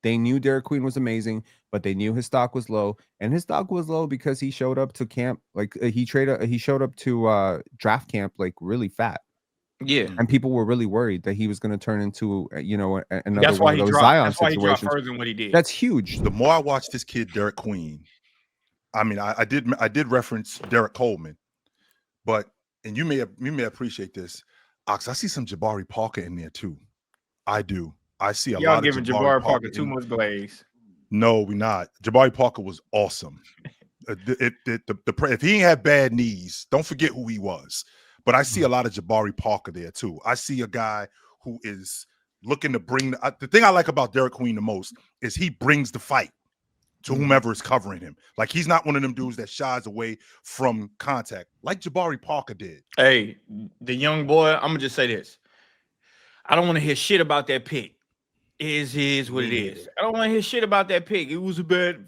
They knew Derick Queen was amazing, but they knew his stock was low, and his stock was low because he showed up to camp he showed up to draft camp like really fat. Yeah, and people were really worried that he was going to turn into another that's one why of he those dropped. Zion That's why he dropped situations. further than what he did. That's huge. The more I watch this kid, Derick Queen, I mean, I did reference Derek Coleman, but and you may appreciate this, Ox. I see some Jabari Parker in there too. I do. I see a Y'all lot giving of Jabari Parker too much glaze. No, we not. Jabari Parker was awesome. If he ain't had bad knees, don't forget who he was. But I see a lot of Jabari Parker there too. I see a guy who is looking to bring the thing I like about Derick Queen the most is he brings the fight to whomever is covering him. Like he's not one of them dudes that shies away from contact like Jabari Parker did. Hey, the young boy, I'm gonna just say this. I don't want to hear shit about that pick. It is what it is. I don't want to hear shit about that pick. It was a bad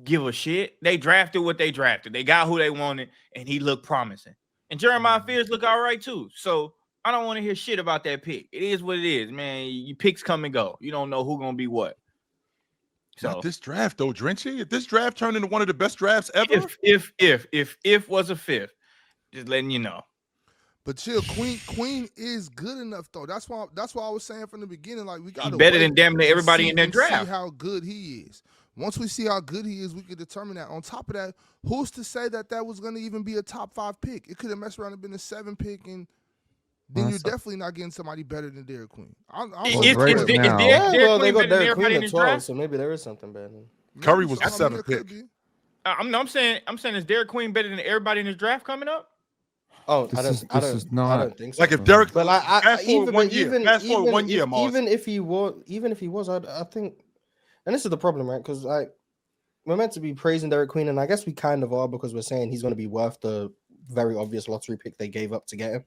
give a shit. They drafted what they drafted. They got who they wanted, and he looked promising. And Jeremiah Fears look all right too. So I don't want to hear shit about that pick. It is what it is, man. Your picks come and go. You don't know who's gonna be what. So not this draft though, Drenchy. If this draft turned into one of the best drafts ever, if was a fifth, just letting you know. But chill, Queen is good enough though. That's why I was saying from the beginning, like we got better than damn near everybody in that draft. See how good he is. Once we see how good he is, we can determine that. On top of that, who's to say that was going to even be a top 5 pick? It could have messed around and been a 7 pick, and then you're definitely not getting somebody better than Derick Queen. Well, they got Derick Queen at 12, so maybe there is something better. Curry was the 7th pick. I'm saying, is Derick Queen better than everybody in his draft coming up? Oh, this is not. I don't think so. Like if Derek, but like, fast forward 1 year, even if he was, I think, and this is the problem, right? Because like we're meant to be praising Derick Queen, and I guess we kind of are because we're saying he's going to be worth the very obvious lottery pick they gave up to get him.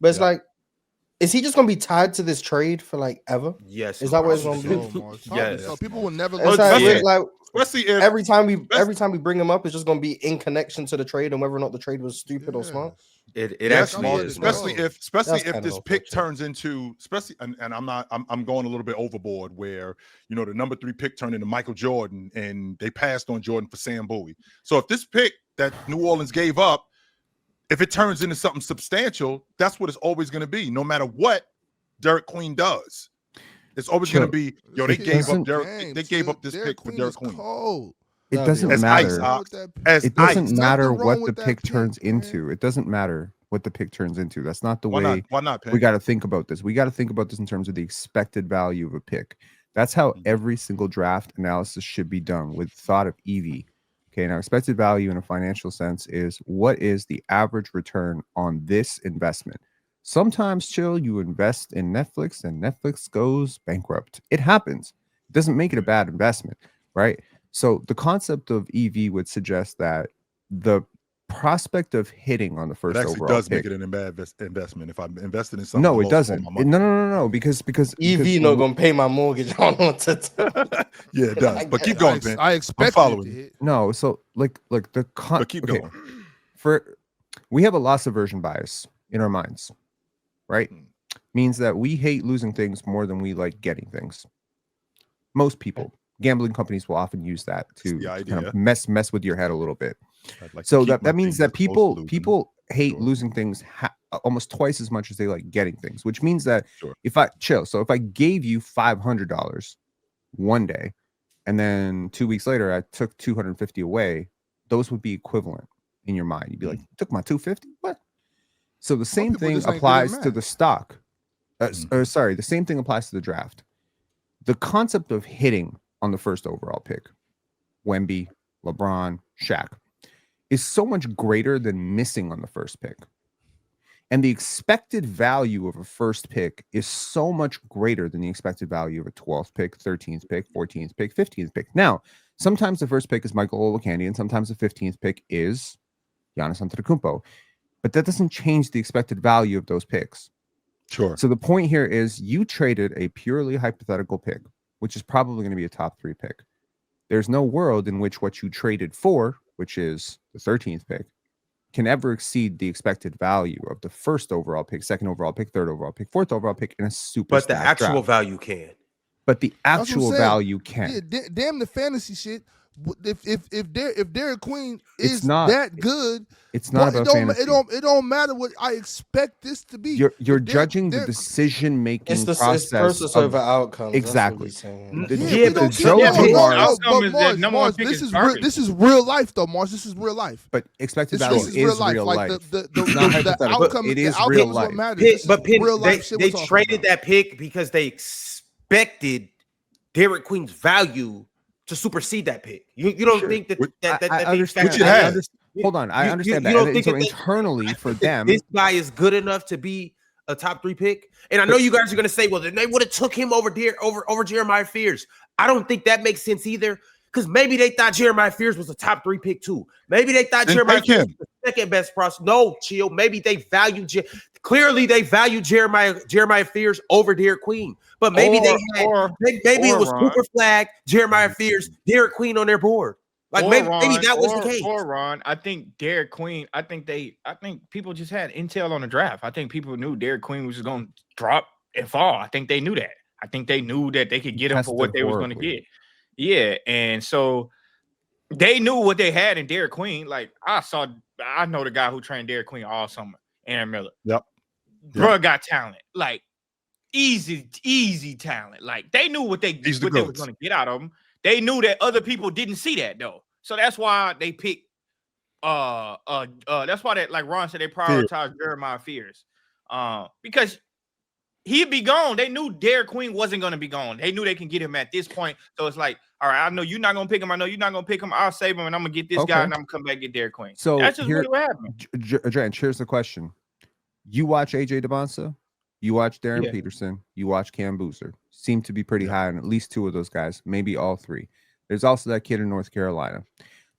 But it's like, is he just going to be tied to this trade for like ever? Yes. Is that what it's going to be? Yes. So people will never. Especially if every time we bring him up, it's just going to be in connection to the trade and whether or not the trade was stupid or smart. It actually is, especially if this pick turns into, and I'm going a little bit overboard where the number 3 pick turned into Michael Jordan and they passed on Jordan for Sam Bowie. So if this pick that New Orleans gave up, if it turns into something substantial, that's what it's always going to be. No matter what Derick Queen does, it's always going to be they gave up Derek. They gave up this pick for Derick Queen. Cold. It doesn't matter. It doesn't matter what the pick turns into. It doesn't matter what the pick turns into. That's not the way. Why not? We got to think about this. We got to think about this in terms of the expected value of a pick. That's how every single draft analysis should be done with thought of EV. Okay, now expected value in a financial sense is what is the average return on this investment. Sometimes, chill, you invest in Netflix and Netflix goes bankrupt. It happens. It doesn't make it a bad investment, right? So the concept of EV would suggest that the prospect of hitting on the first overall does pick, make it an bad investment if I'm invested in something. No, it doesn't. No, because EV not gonna pay my mortgage. I don't know what to tell. Yeah, it does. But keep going, Ben. I expect following it to hit. No, so like the but keep going. We have a loss aversion bias in our minds, right? Means that we hate losing things more than we like getting things. Most people. Gambling companies will often use that to kind of mess with your head a little bit. So that means that people hate losing things almost twice as much as they like getting things, which means that if I gave you $500 one day and then 2 weeks later I took 250 away, those would be equivalent in your mind. You'd be like, took my 250? What? So the same thing applies to the stock. The same thing applies to the draft. The concept of hitting on the first overall pick, Wemby, LeBron, Shaq, is so much greater than missing on the first pick. And the expected value of a first pick is so much greater than the expected value of a 12th pick, 13th pick, 14th pick, 15th pick. Now, sometimes the first pick is Michael Olowokandi, and sometimes the 15th pick is Giannis Antetokounmpo. But that doesn't change the expected value of those picks. Sure. So the point here is you traded a purely hypothetical pick, which is probably going to be a top 3 pick. There's no world in which what you traded for, which is the 13th pick, can ever exceed the expected value of the first overall pick, second overall pick, third overall pick, fourth overall pick in a super. But the actual value can. but the That's what I'm actual saying. value can. Yeah, damn the fantasy shit. If Derick Queen It's is not- that good, It's not about fantasy. it don't matter what I expect this to be. You're If Derek- judging the Derek- decision making It's process. process of- over outcomes. Exactly. That's what he's saying. The- Yeah, Yeah, we don't Joe care. Dumars- outcome but is that Mars, number one Mars, pick this is is garbage. this is real life though, Mars. This is real life. But expected This value is is real life. Like the It's not hypothetical. outcome. It the is outcome real is life. what matters. This is But Penn, real life shit we're they talking traded about. that pick because they expected Derick Queen's value to supersede that pick. You don't think that I pick understand. Which it I has. understand. Hold on, I You- understand you that. don't And think so that they- internally for them, this guy is good enough to be a top 3 pick? And I know you guys are going to say, well, then they would have took him over Jeremiah Fears. I don't think that makes sense either, because maybe they thought Jeremiah Fears was a top 3 pick too. Maybe they thought Then Jeremiah take Fears him. was the second best prospect. No, chill. Maybe they value clearly they value Jeremiah Fears over Derick Queen. But maybe maybe it was Ron. Cooper Flag, Jeremiah Fears, Derick Queen on their board. Like maybe that was the case. Or Ron, I think Derick Queen. I think people just had intel on the draft. I think people knew Derick Queen was just going to drop and fall. I think they knew that. I think they knew that they could get him for what they was going to get. Yeah, and so they knew what they had in Derick Queen. Like I know the guy who trained Derick Queen all summer, Aaron Miller. Yep. Bro got talent, like easy talent. Like they knew what they was going to get out of him. They knew that other people didn't see that though. So that's why they picked that's why like Ron said, they prioritized Jeremiah Fears. Because he'd be gone. They knew Derick Queen wasn't going to be gone. They knew they can get him at this point. So it's like, all right, I know you're not going to pick him. I know you're not going to pick him. I'll save him and I'm going to get this guy and I'm going to come back and get Derick Queen. So that's just really what happened. Drench, here's the question. You watch AJ DeBonsa, you watch Darren Peterson, you watch Cam Boozer. Seem to be pretty high on at least 2 of those guys, maybe all 3. There's also that kid in North Carolina.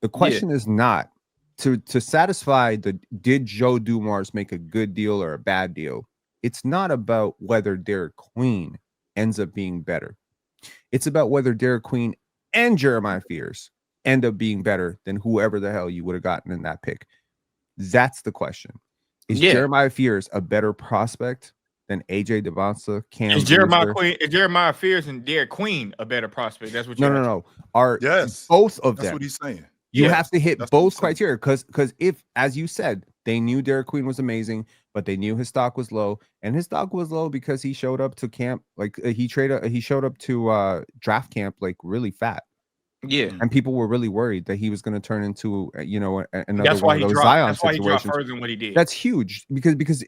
The question is not to satisfy did Joe Dumars make a good deal or a bad deal? It's not about whether Derick Queen ends up being better. It's about whether Derick Queen and Jeremiah Fears end up being better than whoever the hell you would have gotten in that pick. That's the question. Is Jeremiah Fears a better prospect than AJ DeBonsa? Is Jeremiah Fears and Derick Queen a better prospect? That's what you're No. Are yes, both of that's them. what he's saying. You have to hit That's both criteria because if, as you said, they knew Derick Queen was amazing, but they knew his stock was low, and his stock was low because he showed up to camp like he showed up to draft camp like really fat. Yeah, and people were really worried that he was going to turn into another that's one of those Zion that's why he dropped situations. further than what he did. That's huge because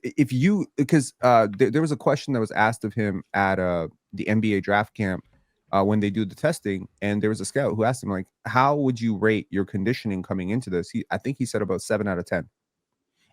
there was a question that was asked of him at the NBA draft camp when they do the testing, and there was a scout who asked him like, how would you rate your conditioning coming into this? I think he said about 7 out of 10.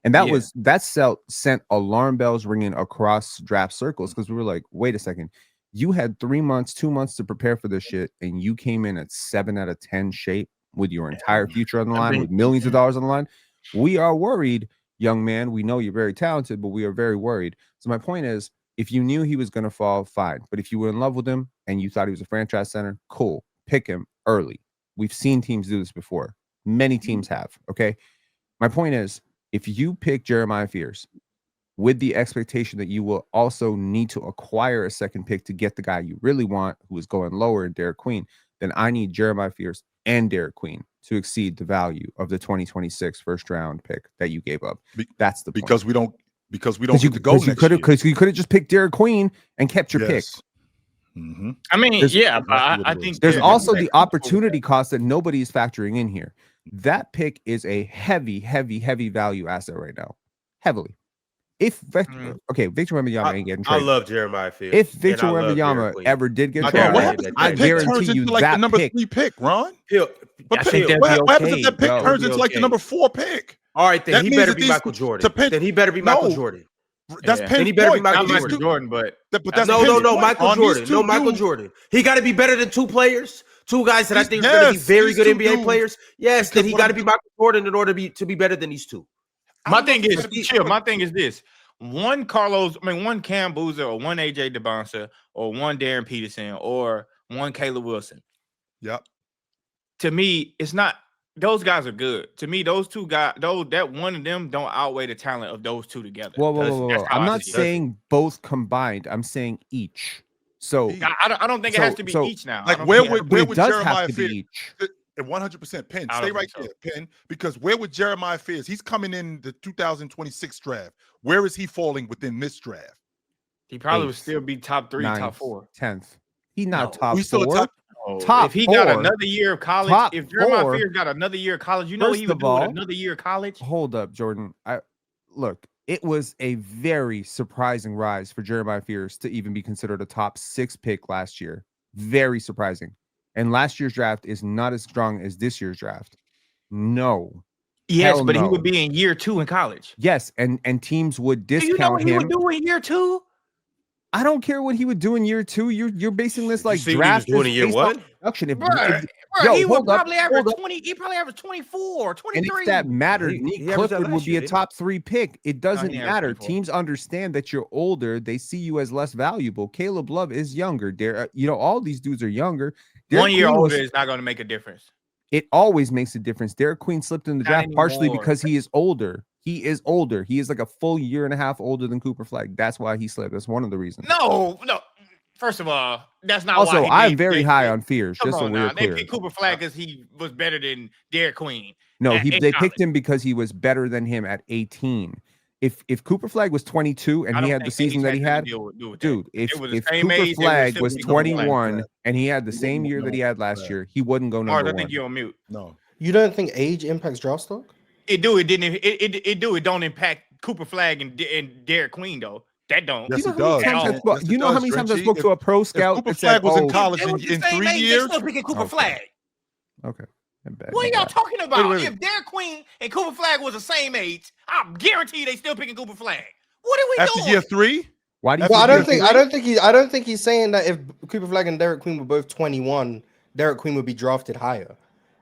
And that sent alarm bells ringing across draft circles because we were like, wait a second, you had 2 months to prepare for this shit, and you came in at 7 out of 10 shape with your entire future on the line, with millions of dollars on the line. We are worried, young man. We know you're very talented, but we are very worried. So my point is, if you knew he was going to fall, fine. But if you were in love with him and you thought he was a franchise center, cool. Pick him early. We've seen teams do this before. Many teams have. Okay. My point is, if you pick Jeremiah Fears with the expectation that you will also need to acquire a second pick to get the guy you really want, who is going lower in Derick Queen, then I need Jeremiah Fears and Derick Queen to exceed the value of the 2026 first round pick that you gave up. That's the point. Because we don't get to go next year. Because you could have just picked Derick Queen and kept your pick. Mm-hmm. I mean, I think there's also the opportunity cost that nobody is factoring in here. That pick is a heavy value asset right now. Heavily. If Victor Wembanyama ain't getting traded. I love Jeremiah Fears. If Victor Wembanyama ever did get traded, I guarantee you like that the number pick, 3 pick, Ron. What happens if that pick turns into like the number 4 pick? All right, then he better be Michael Jordan. Then he better be Michael Jordan. That's Then he better be Michael Jordan. But that's no, Michael Jordan. No, Michael Jordan. He got to be better than 2 players, 2 guys that I think are going to be very good NBA players. Yes, then he got to be Michael Jordan in order to be better than these 2. My thing is this. One Cam Boozer or one AJ DeBonsa or one Darren Peterson or one Caleb Wilson. Yep. To me, it's not. Those guys are good. To me, those 2 guys, that one of them don't outweigh the talent of those 2 together. Whoa. I'm not saying both combined. I'm saying each. So I don't think it has to be each now. Like I don't where think it- would does Jeremiah have to be Fears? each. 100% Penn. I Stay don't right think so. there, Penn. Because where would Jeremiah Fears? He's coming in the 2026 draft. Where is he falling within this draft? he probably would Eighth, still be top 3, top ninth, 4. 10th. He's not No, top we still a 4. top. Top if he got 4. another year of college, Top if Jeremiah 4. Fears got another year of college, you know what he First would of do with all- another year of college? Hold up, Jordan. Look, it was a very surprising rise for Jeremiah Fears to even be considered a top 6 pick last year. Very surprising. And last year's draft is not as strong as this year's draft. No. Yes, Hell but he no. would be in year 2 in college. Yes, and teams would Do discount you know what he him. would do in year 2? I don't care what he would do in year 2. You're basing this like see what he was draft doing is in year based on one? production. Bruh, Yo, he would hold up, probably average hold up. 20. He probably averaged 24, And 23. if that mattered, He Nick averaged that Clifford last would be year, a didn't top 3 pick. It doesn't he averaged matter. 24. Teams understand that you're older. They see you as less valuable. Caleb Love is younger. All these dudes are younger. Derick 1 year Queen older was- is not going to make a difference. It always makes a difference. Derick Queen slipped in the Not draft partially anymore. because he is older. He is older. He is like a full year and a half older than Cooper Flag. That's why he slipped. That's one of the reasons. No. First of all, that's not Also, why. I'm very high on Fears, Come just so on we're now. They clear. picked Cooper Flag because he was better than Derick Queen. No, in they college. picked him because he was better than him at 18. If Cooper Flag was 22 and I he don't had the think season age that he had had, nothing to do with that. dude, if It was the if same Cooper age, they would Flag still was be Cooper Flag. 21 and he had the He same wouldn't year go that he had last Flag. year, he wouldn't go Mars, number I think 1. you're on mute. No. You don't think age impacts draft stock? It do. It didn't. It do. It don't impact Cooper Flag and Derick Queen though. That don't. Yes, You it know how does. many times I Yes, spoke- it you know how does, many times I Drenchie. spoke to a pro scout Cooper that said, Flag was in "Oh, college They was the in same 3 age, they years. still picking Cooper Okay. Flag. okay, I'm bad, What are I'm y'all bad." talking about? Wait. If Derick Queen and Cooper Flag was the same age, I guarantee they still picking Cooper Flag. What are we After doing? year 3? Why do you? Well, Well, think I you're- don't think he's saying that if Cooper Flag and Derick Queen were both 21, Derick Queen would be drafted higher.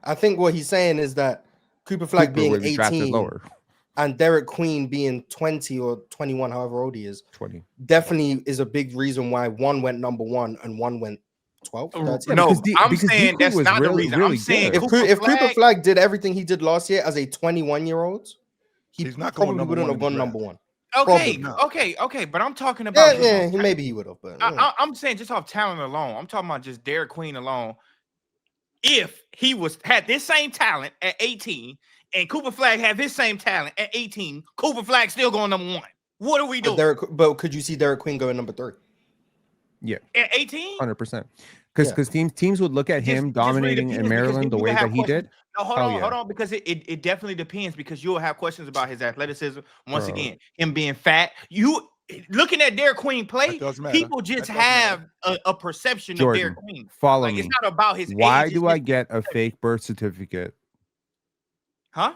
I think what he's saying is that Cooper Flag Cooper being would be drafted 18 lower, and Derick Queen being 20 or 21, however old he is, 20. definitely is a big reason why one went number 1 and one went 12. Yeah, No, because I'm because saying Derik that's was not the really, reason. really I'm saying good. If Cooper Flag did everything he did last year as a 21-year-old, he He's not going probably number wouldn't one have in gone the number draft. 1. Okay, Probably okay, but I'm talking about. Maybe he would have, but I'm saying just off talent alone. I'm talking about just Derick Queen alone. If he had this same talent at 18 and Cooper Flag had this same talent at 18, Cooper Flag still going number 1. What are we doing? But could you see Derick Queen going number 3? Yeah, At 18? 100%. Because teams would look at Just- him it just really dominating in depends, because Maryland then the you way have that he questions. did. No, hold Hell on, yeah. hold on, because it definitely depends, because you'll have questions about his athleticism. Once Bro. again, him being fat. You looking at Derick Queen play, That does matter. people just That does matter. have a perception Jordan, of Derick Queen. Follow Like, me. it's not about his Why age, do it's I just- get a fake birth certificate? Huh?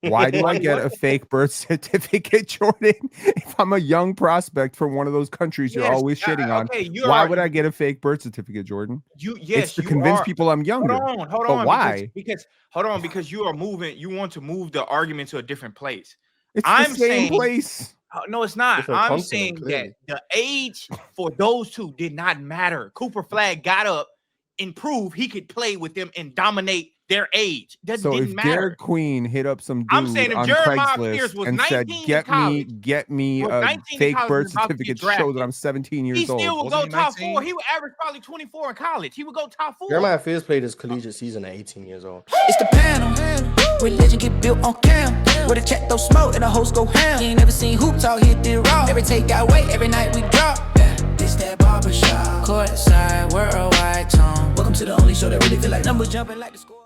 Why do I Why get what? a fake birth certificate, Jordan? If I'm a young prospect from one of those countries you're Yes, always shitting on, okay, you why are- would I get a fake birth certificate, Jordan? Yes, It's to you convince are. people I'm younger. Hold But on. why? Because hold on, because you are moving. You want to move the argument to a different place. It's I'm the same saying- place. No, it's not. Different I'm continent, saying clearly. that the age for those two did not matter. Cooper Flag got up and proved he could play with them and dominate their age. That So didn't if matter. Derick Queen hit up some I'm dude saying if on Jeremiah Fears Craigslist was and said, 19 in "Get college, me was a 19 in fake college birth and about to get certificate to show that drafted, I'm 17 he years still old." would go Wasn't he top 19? 4. He would average probably 24 in college. He would go top 4. Jeremiah Fears played his collegiate season at 18 years old. It's the panel. Religion get built on cam. Where the chat throw smoke and the host go ham. You ain't never seen hoops out hit the raw. Every take got weight, every night we drop. Yeah, this that barbershop. Courtside, worldwide tone. Welcome to the only show that really feel like numbers jumping like the score.